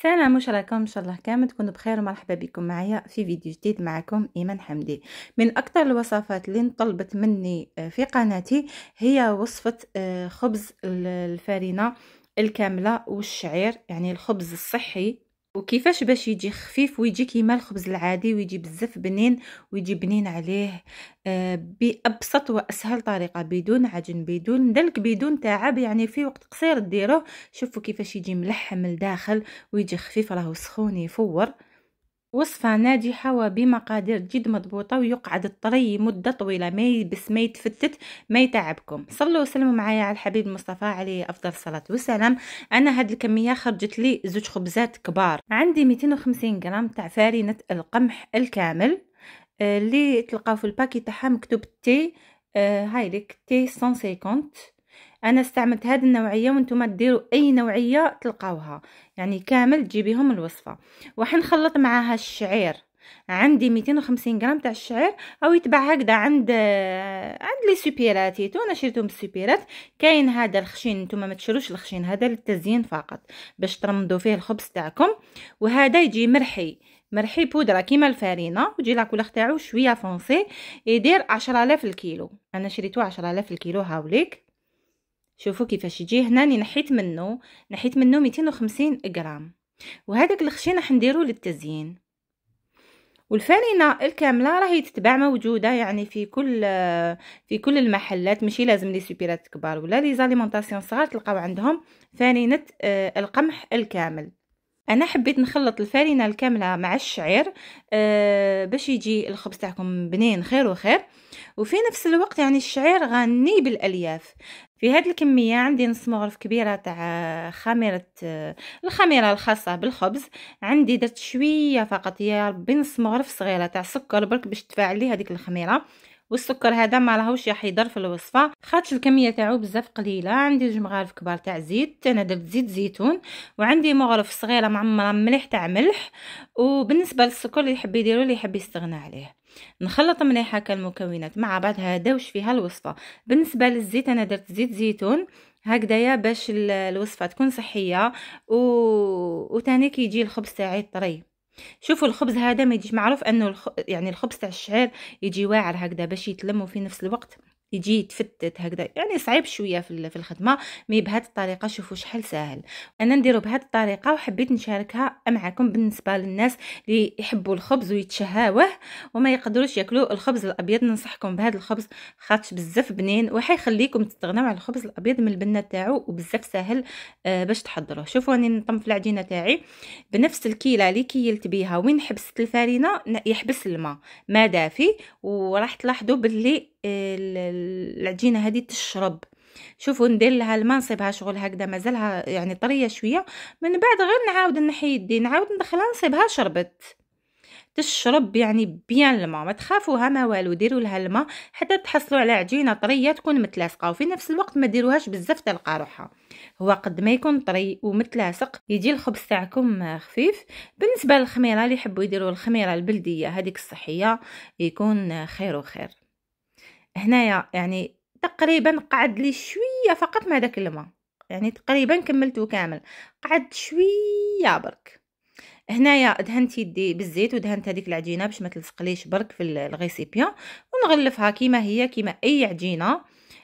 سلام، واش راكم؟ ان شاء الله كامل تكونوا بخير ومرحبا بكم معايا في فيديو جديد. معكم ايمان حمدي. من اكثر الوصفات اللي طلبت مني في قناتي هي وصفه خبز الفارينه الكامله والشعير، يعني الخبز الصحي، وكيفاش باش يجي خفيف ويجي كيما الخبز العادي ويجي بزاف بنين ويجي بنين عليه بأبسط وأسهل طريقة، بدون عجن، بدون دلك، بدون تعب، يعني في وقت قصير ديروه. شوفوا كيفاش يجي ملحم الداخل ويجي خفيف، راهو سخون يفور. وصفة ناجحة وبمقادير جد مضبوطة، ويقعد الطري مدة طويلة، ما يبس، ما يتفتت، ما يتعبكم. صلوا وسلموا معايا على الحبيب المصطفى عليه أفضل الصلاة والسلام. أنا هاد الكمية خرجت لي زوج خبزات كبار. عندي 250 غرام تاع فارينة القمح الكامل، اللي تلقاو في الباكي تاعها مكتوب تي، هاي ليك تي 150. انا استعملت هذه النوعيه، وانتم ديروا اي نوعيه تلقاوها، يعني كامل تجيبيهم الوصفه. وحنخلط معاها الشعير. عندي 250 غرام تاع الشعير، او يتباع هكذا عند لي سوبيرات، انا شريتهم بالسوبيرات. كاين هذا الخشين، نتوما ما تشروش الخشين، هذا للتزيين فقط باش ترمضوا فيه الخبز تاعكم. وهذا يجي مرحي بودره كيما الفارينه، ويجي لا كولور تاعو شويه فونسي، يدير 10000 الكيلو. انا شريته 10000 الكيلو، هاوليك. شوفوا كيفاش يجي. هنا نحيت منه 250 غرام. وهذاك الخشين راح نديرو للتزيين. والفارينه الكامله راهي تتباع موجوده، يعني في كل المحلات، ماشي لازم لي سوبيرات كبار ولا لي زاليمونطاسيون صغار تلقاو عندهم فارينه القمح الكامل. انا حبيت نخلط الفارينه الكامله مع الشعير باش يجي الخبز تاعكم بنين خير وخير. وفي نفس الوقت يعني الشعير غني بالالياف. في هذه الكميه عندي نص مغرف كبيره تاع خميره، الخميره الخاصه بالخبز. عندي درت شويه فقط، يا ربي نص مغرف صغيره تاع سكر برك باش تفاعل لي هذيك الخميره. والسكر هذا ما راهوش راح يضر في الوصفه، خاطش الكميه تاعو بزاف قليله. عندي جوج مغارف كبار تاع زيت، انا درت زيت زيتون. وعندي مغرف صغيره معمره مليح تاع ملح. وبالنسبه للسكر اللي يحب يديرو، اللي يحب يستغنى عليه. نخلط مليح هكا المكونات مع بعض، هذا وش فيها الوصفه. بالنسبه للزيت انا درت زيت زيتون هكذايا باش الوصفه تكون صحيه وتاني كي يجي الخبز تاعي طري. شوفوا الخبز هذا ما يجيش، معروف انه يعني الخبز تاع الشعير يجي واعر هكذا باش يتلم، وفي نفس الوقت يجي يتفتت هكذا، يعني صعيب شويه في الخدمه. مي بهذه الطريقه شوفوا شحال ساهل. انا نديرو بهذه الطريقه وحبيت نشاركها معكم بالنسبه للناس اللي يحبوا الخبز ويتشهاوه وما يقدروش ياكلوا الخبز الابيض. ننصحكم بهذا الخبز، خاطش بزاف بنين وحيخليكم تستغناو على الخبز الابيض من البنه تاعو، وبزاف ساهل باش تحضروه. شوفوا راني نطم في العجينه تاعي بنفس الكيله اللي كيلت بيها. وين حبست الفارينه يحبس الماء، ما دافي، وراح تلاحظوا باللي العجينه هذه تشرب. شوفوا ندير لها الماء، نصيبها شغل هكذا مازالها يعني طريه شويه، من بعد غير نعاود نحي يدي، نعاود ندخلها، نصيبها شربت، تشرب يعني بيان الماء. ما تخافوها ما والو، ديروا لها الماء حتى تحصلوا على عجينه طريه تكون متلاصقه. وفي نفس الوقت ما ديروهاش بزاف تلقى روحها، هو قد ما يكون طري ومتلاصق يجي الخبز تاعكم خفيف. بالنسبه للخميره اللي يحبوا يديروا الخميره البلديه هذيك الصحيه، يكون خير وخير. هنايا يعني تقريبا قعد لي شويه فقط مع داك الماء، يعني تقريبا كملته كامل، قعد شويه برك. هنايا دهنت يدي بالزيت ودهنت هذيك العجينه باش ما تلصقليش برك في الغيسيبيون، ونغلفها كيما هي كيما اي عجينه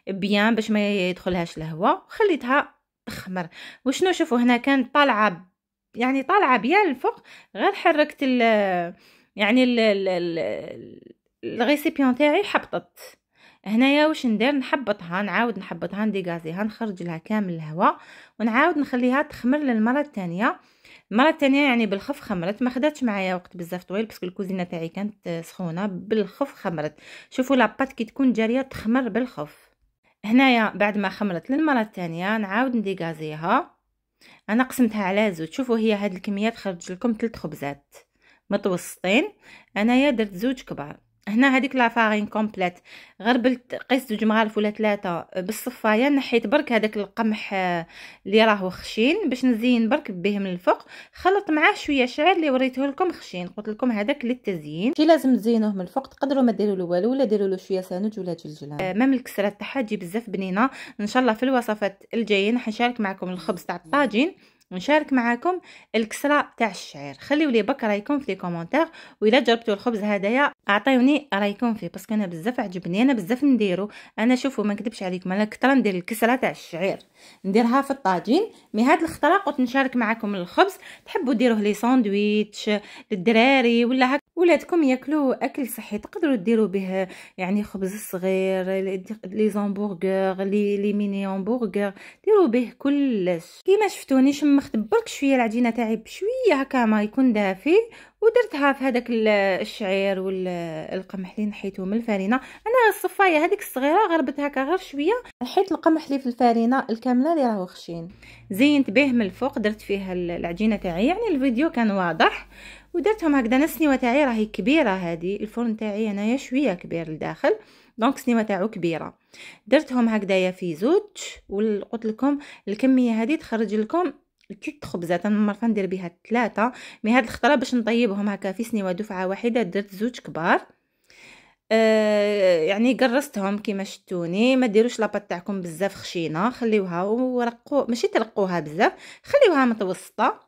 بيان باش ما يدخلهاش الهواء. خليتها تخمر. وشنو شوفوا هنا كانت طالعه، يعني طالعه بيان الفوق، غير حركت يعني الغيسيبيون تاعي حبطت. هنايا واش ندير؟ نحبطها، نعاود نحبطها، نديغازيها، نخرج لها كامل الهواء، ونعاود نخليها تخمر للمره الثانيه. المره الثانيه يعني بالخف خمرت، ما خداتش معايا وقت بزاف طويل باسكو الكوزينه تاعي كانت سخونه. بالخف خمرت. شوفوا لاباط كي تكون جاريه تخمر بالخف. هنايا بعد ما خمرت للمره الثانيه نعاود نديغازيها. انا قسمتها على زوج. شوفوا هي هاد الكميات خرج لكم 3 خبزات متوسطين، انايا درت زوج كبار. هنا هذيك لافارين كومبليت غربلت، قيس 2 مغارف ولا 3 بالصفايه. نحيت برك هذاك القمح اللي راهو خشين باش نزين برك به من الفوق. خلط معاه شويه شعير اللي وريته لكم خشين، قلت لكم هذاك للتزيين. كي لازم تزينوه من الفوق، تقدروا ما ديروا له والو، ولا ديروا له شويه سانوج ولا جلجلان. مام الكسرات تاعها تجي بزاف بنينه. ان شاء الله في الوصفات الجايين حنشارك معكم الخبز تاع الطاجين ونشارك معاكم الكسره تاع الشعير. خليوا لي بك رايكم في لي كومونتير، والا جربتوا الخبز هذايا اعطيوني رايكم فيه، باسكو انا بزاف عجبني، انا بزاف نديرو. انا شوفوا ما نكذبش عليكم، انا كثر ندير الكسره تاع الشعير، نديرها في الطاجين. مي هاد الخطره قلت نشارك معاكم الخبز، تحبوا ديروه لي ساندويتش للدراري ولا هك ولادكم ياكلوا اكل صحي، تقدروا ديروا به يعني خبز صغير، لي زامبورغر، لي ميني همبرغر، ديروا به كلش. كيما شفتوني شمخت برك شويه العجينه تاعي بشويه هكا ما يكون دافي، ودرتها في هذاك الشعير والقمح اللي نحيته من الفرينه. انا الصفايه هذيك الصغيره غربتها هكا غير شويه، نحيت القمح اللي في الفرينه الكامله اللي راهو خشين، زينت به من الفوق، درت فيها العجينه تاعي. يعني الفيديو كان واضح، ودرتهم هكذا. انا السنيوه تاعي راهي كبيره، هذه الفرن تاعي انايا شويه كبير لداخل، دونك السنيوه تاعو كبيره. درتهم هكذايا في زوج، وقلت لكم الكميه هذه تخرج لكم 3 خبزات. انا مرة ندير بها 3، مي هاد الخطره باش نطيبهم هكا في سنيوه دفعه واحده درت 2 كبار. يعني قرصتهم كيما شفتوني. ما ديروش لاباط تاعكم بزاف خشينه، خليوها ورقوا، ماشي ترقوها بزاف، خليوها متوسطه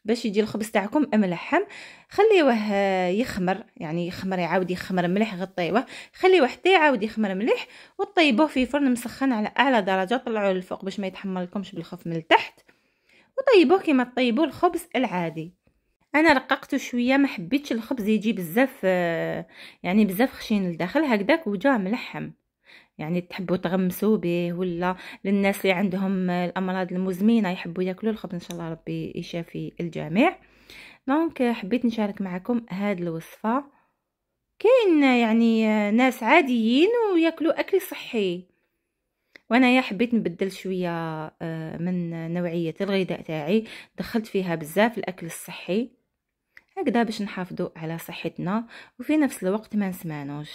باش يجي الخبز تاعكم ملحم. خليوه يخمر، يعني يخمر، يعاود يخمر مليح، غطيوه، خليوه حتى يعاود يخمر مليح، وطيبوه في فرن مسخن على اعلى درجه. طلعوه للفوق باش ما يتحملكمش بالخف من التحت، وطيبوه كيما طيبوا الخبز العادي. انا رققته شويه، ما حبيتش الخبز يجي بزاف يعني بزاف خشين لداخل هكذاك وجا ملحم. يعني تحبوا تغمسوا به، ولا للناس اللي عندهم الامراض المزمنه يحبوا ياكلوا الخبز، ان شاء الله ربي يشافي الجميع. دونك حبيت نشارك معكم هذه الوصفه. كاين يعني ناس عاديين وياكلوا اكل صحي، وانا يا حبيت نبدل شويه من نوعيه الغذاء تاعي، دخلت فيها بزاف الاكل الصحي هكذا باش نحافظوا على صحتنا وفي نفس الوقت ما نسمانوش.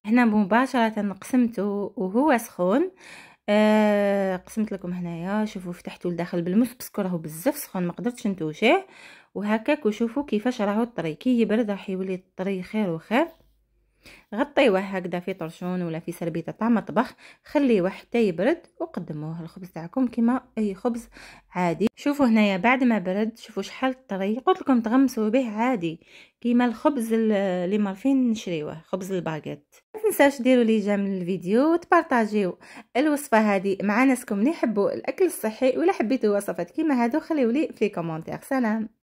هنا مباشره قسمته وهو سخون. قسمت لكم هنايا، شوفوا فتحته لداخل بالمص، باسكو راهو بزاف سخون ما قدرتش نتوشيه، وهكاك. وشوفوا كيفاش راهو الطري، كي يبرد راح يولي الطري خير وخير. غطيوه هكذا في طرشون ولا في سربيطه تاع مطبخ، خليوه حتى يبرد وقدموه الخبز تاعكم كيما اي خبز عادي. شوفوا هنايا بعد ما برد، شوفوا شحال طري، قلت لكم تغمسوا به عادي كيما الخبز اللي مارفين نشريوه، خبز الباغيت. ما تنساوش ديروا لي جيم للفيديو وتبارطاجيو الوصفه هذه مع ناسكم اللي يحبوا الاكل الصحي، ولا حبيتوا وصفات كيما هادو خليولي في كومونتير. سلام.